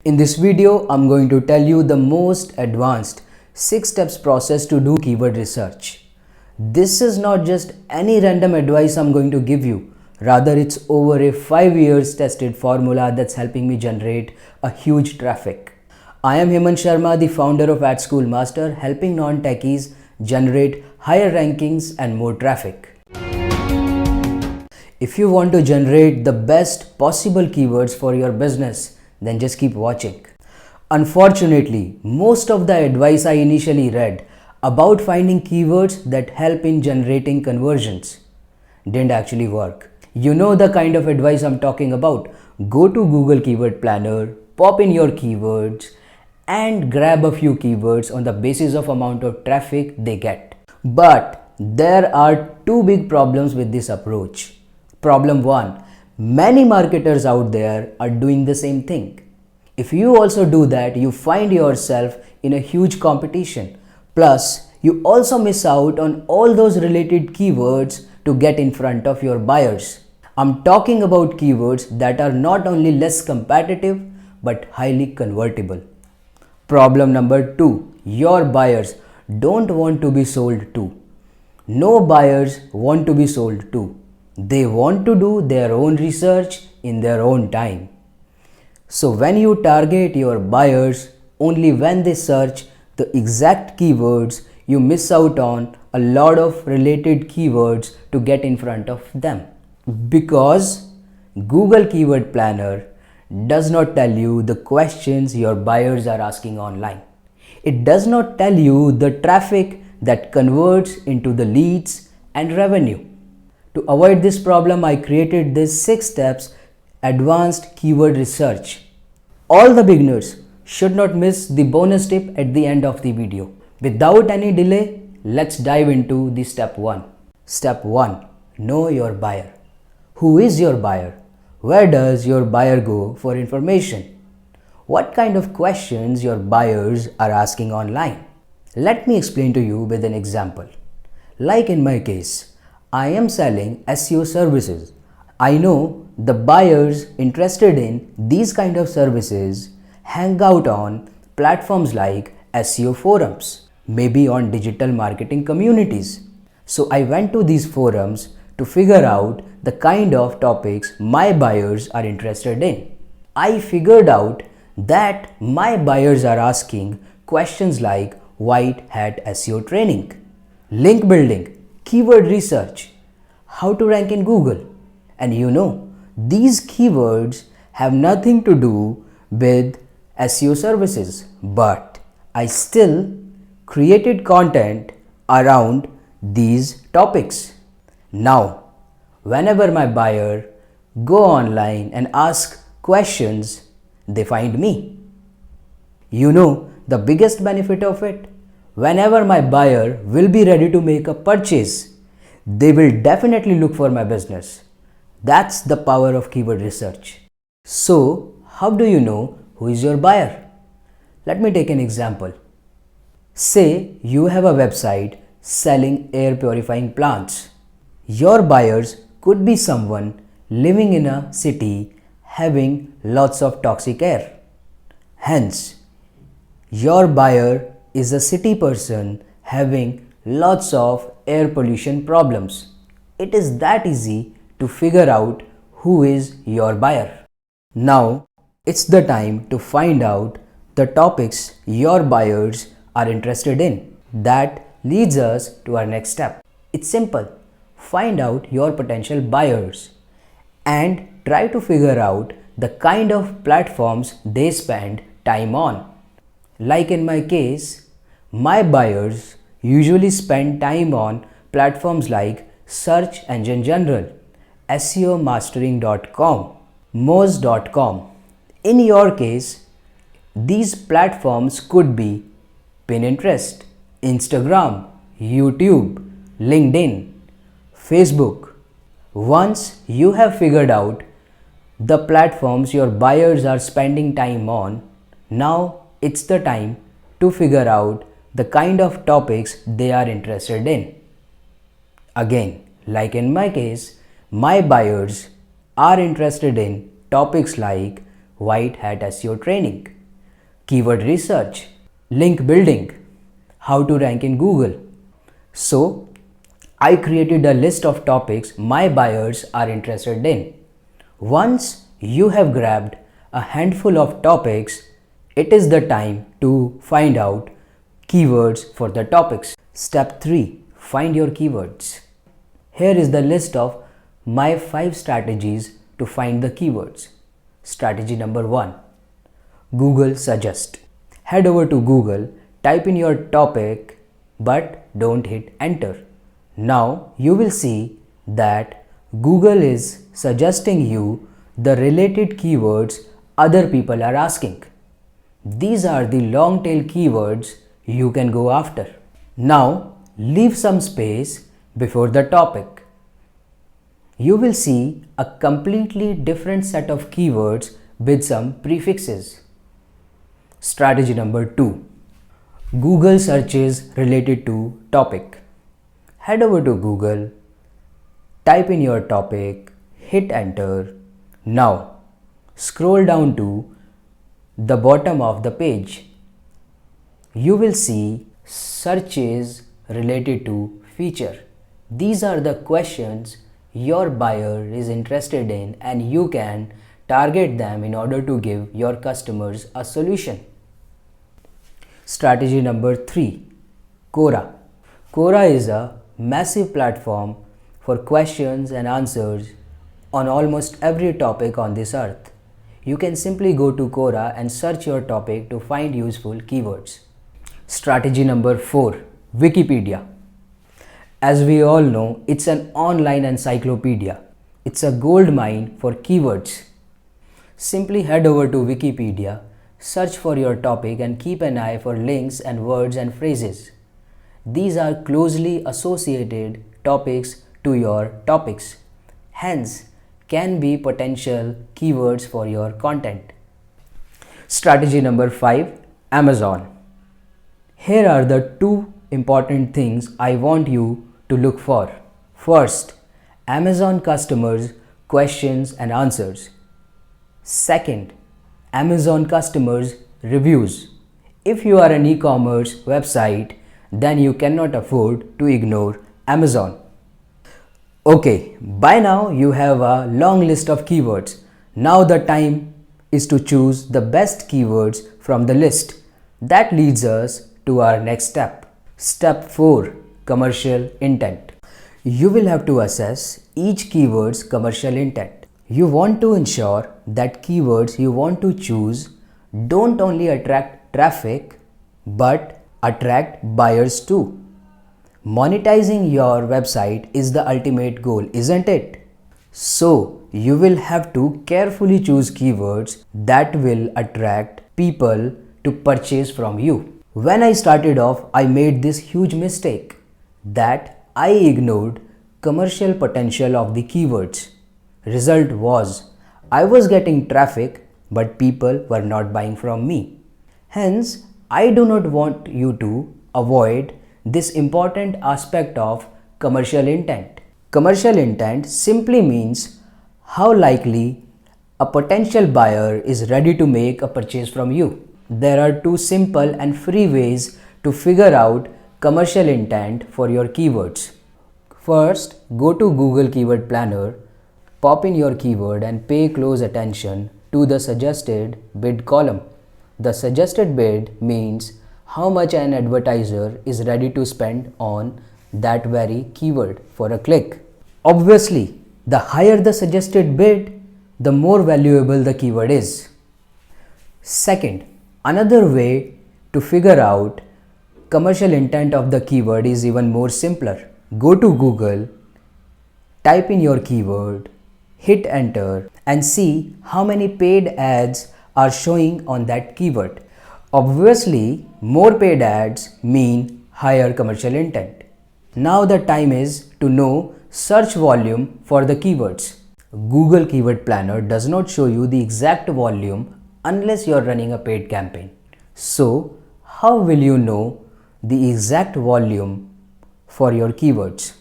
In this video, I'm going to tell you the most advanced 6 steps process to do keyword research. This is not just any random advice I'm going to give you. Rather, it's over a 5 years tested formula that's helping me generate a huge traffic. I am Hemant Sharma, the founder of Ad School Master, helping non-techies generate higher rankings and more traffic. If you want to generate the best possible keywords for your business, then just keep watching. Unfortunately, most of the advice I initially read about finding keywords that help in generating conversions didn't actually work. You know the kind of advice I'm talking about. Go to Google Keyword Planner, pop in your keywords, and grab a few keywords on the basis of amount of traffic they get. But there are two big problems with this approach. Problem 1. Many marketers out there are doing the same thing. If you also do that, you find yourself in a huge competition. Plus, you also miss out on all those related keywords to get in front of your buyers. I'm talking about keywords that are not only less competitive but highly convertible. Problem number 2. Your buyers don't want to be sold to. No buyers want to be sold to. They want to do their own research in their own time. So when you target your buyers only when they search the exact keywords, you miss out on a lot of related keywords to get in front of them. Because Google Keyword Planner does not tell you the questions your buyers are asking online. It does not tell you the traffic that converts into the leads and revenue. To avoid this problem, I created this 6 steps advanced keyword research. All the beginners should not miss the bonus tip at the end of the video. Without any delay, let's dive into the step 1. Step 1. Know your buyer. Who is your buyer? Where does your buyer go for information? What kind of questions your buyers are asking online? Let me explain to you with an example. Like in my case, I am selling SEO services. I know the buyers interested in these kind of services hang out on platforms like SEO forums, maybe on digital marketing communities. So I went to these forums to figure out the kind of topics my buyers are interested in. I figured out that my buyers are asking questions like white hat SEO training, link building, keyword research, how to rank in Google. And you know, these keywords have nothing to do with SEO services, but I still created content around these topics. Now, whenever my buyer go online and ask questions, they find me. You know the biggest benefit of it? Whenever my buyer will be ready to make a purchase, they will definitely look for my business. That's the power of keyword research. So, how do you know who is your buyer? Let me take an example. Say you have a website selling air purifying plants. Your buyers could be someone living in a city having lots of toxic air. Hence, your buyer is a city person having lots of air pollution problems. It is that easy to figure out who is your buyer. Now, it's the time to find out the topics your buyers are interested in. That leads us to our next step. It's simple. Find out your potential buyers and try to figure out the kind of platforms they spend time on. Like in my case, my buyers usually spend time on platforms like Search Engine General, SEOmastering.com, Moz.com. In your case, these platforms could be Pinterest, Instagram, YouTube, LinkedIn, Facebook. Once you have figured out the platforms your buyers are spending time on, now it's the time to figure out the kind of topics they are interested in. Again, like in my case, my buyers are interested in topics like white hat SEO training, keyword research, link building, how to rank in Google. So, I created a list of topics my buyers are interested in. Once you have grabbed a handful of topics, it is the time to find out keywords for the topics. Step 3. Find your keywords. Here is the list of my 5 strategies to find the keywords. Strategy number 1. Google Suggest. Head over to Google, type in your topic, but don't hit enter. Now you will see that Google is suggesting you the related keywords other people are asking. These are the long tail keywords you can go after. Now leave some space before the topic. You will see a completely different set of keywords with some prefixes. Strategy number 2. Google searches related to topic. Head over to Google, type in your topic, hit enter. Now scroll down to the bottom of the page. You will see searches related to feature. These are the questions your buyer is interested in, and you can target them in order to give your customers a solution. Strategy number 3. Quora. Quora is a massive platform for questions and answers on almost every topic on this earth. You can simply go to Quora and search your topic to find useful keywords. Strategy number 4. Wikipedia. As we all know, it's an online encyclopedia. It's a gold mine for keywords. Simply head over to Wikipedia, search for your topic and keep an eye for links and words and phrases. These are closely associated topics to your topics, hence can be potential keywords for your content. Strategy number 5. Amazon. Here are the 2 important things I want you to look for. First, Amazon customers questions and answers. Second, Amazon customers reviews. If you are an e-commerce website, then you cannot afford to ignore Amazon. Okay, by now you have a long list of keywords. Now the time is to choose the best keywords from the list. That leads us to our next step. Step 4. Commercial intent. You will have to assess each keyword's commercial intent. You want to ensure that keywords you want to choose don't only attract traffic but attract buyers too. Monetizing your website is the ultimate goal, isn't it? So, you will have to carefully choose keywords that will attract people to purchase from you. When I started off, I made this huge mistake that I ignored commercial potential of the keywords. Result was, I was getting traffic but people were not buying from me. Hence, I do not want you to avoid this important aspect of commercial intent. Commercial intent simply means how likely a potential buyer is ready to make a purchase from you. There are 2 simple and free ways to figure out commercial intent for your keywords. First, go to Google Keyword Planner, pop in your keyword and pay close attention to the suggested bid column. The suggested bid means how much an advertiser is ready to spend on that very keyword for a click. Obviously, the higher the suggested bid, the more valuable the keyword is. Second, another way to figure out commercial intent of the keyword is even more simpler. Go to Google, type in your keyword, hit enter and see how many paid ads are showing on that keyword. Obviously, more paid ads mean higher commercial intent. Now the time is to know search volume for the keywords. Google Keyword Planner does not show you the exact volume unless you are running a paid campaign. So, how will you know the exact volume for your keywords?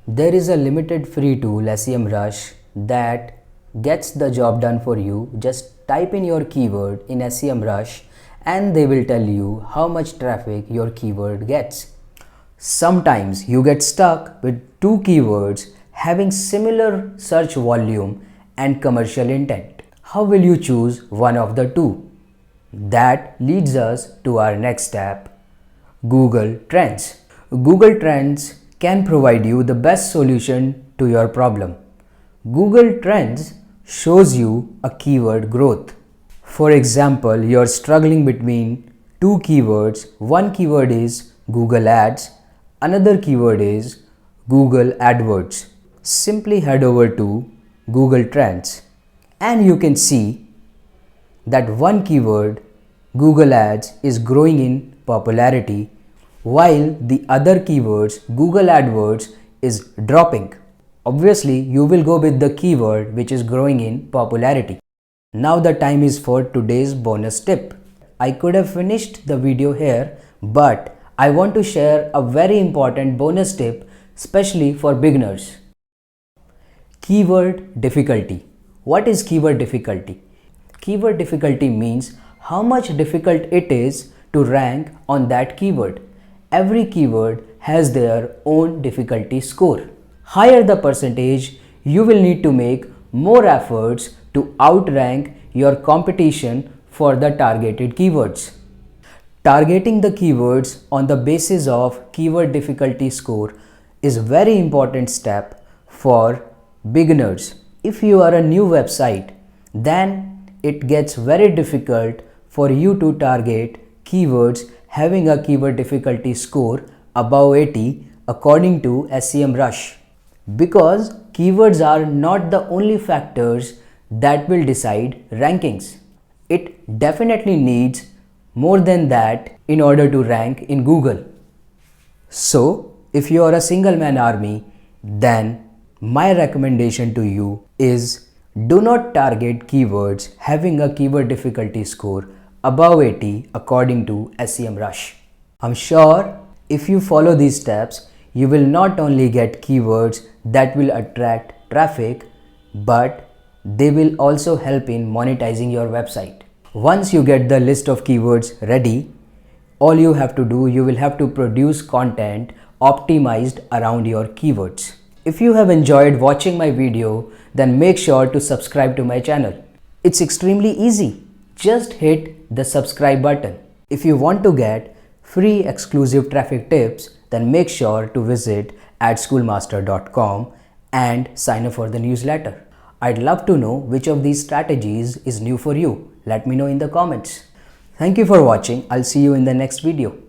There is a limited free tool SEMrush that gets the job done for you. Just type in your keyword in SEMrush and they will tell you how much traffic your keyword gets. Sometimes you get stuck with two keywords having similar search volume and commercial intent. How will you choose one of the two? That leads us to our next step, Google Trends. Google Trends can provide you the best solution to your problem. Google Trends shows you a keyword growth. For example, you're struggling between two keywords. One keyword is Google Ads, another keyword is Google AdWords. Simply head over to Google Trends and you can see that one keyword, Google Ads, is growing in popularity while the other keywords, Google AdWords, is dropping. Obviously, you will go with the keyword which is growing in popularity. Now the time is for today's bonus tip. I could have finished the video here, but I want to share a very important bonus tip, especially for beginners. Keyword difficulty. What is keyword difficulty? Keyword difficulty means how much difficult it is to rank on that keyword. Every keyword has their own difficulty score. Higher the percentage, you will need to make more efforts to outrank your competition for the targeted keywords. Targeting the keywords on the basis of keyword difficulty score is a very important step for beginners. If you are a new website, then it gets very difficult for you to target keywords having a keyword difficulty score above 80 according to SEMrush. Because keywords are not the only factors that will decide rankings. It definitely needs more than that in order to rank in Google. So, if you are a single man army, then my recommendation to you is do not target keywords having a keyword difficulty score above 80 according to SEMrush. I'm sure if you follow these steps, you will not only get keywords that will attract traffic, but they will also help in monetizing your website. Once you get the list of keywords ready, all you have to do, you will have to produce content optimized around your keywords. If you have enjoyed watching my video, then make sure to subscribe to my channel. It's extremely easy. Just hit the subscribe button. If you want to get free exclusive traffic tips, then make sure to visit adschoolmaster.com and sign up for the newsletter. I'd love to know which of these strategies is new for you. Let me know in the comments. Thank you for watching. I'll see you in the next video.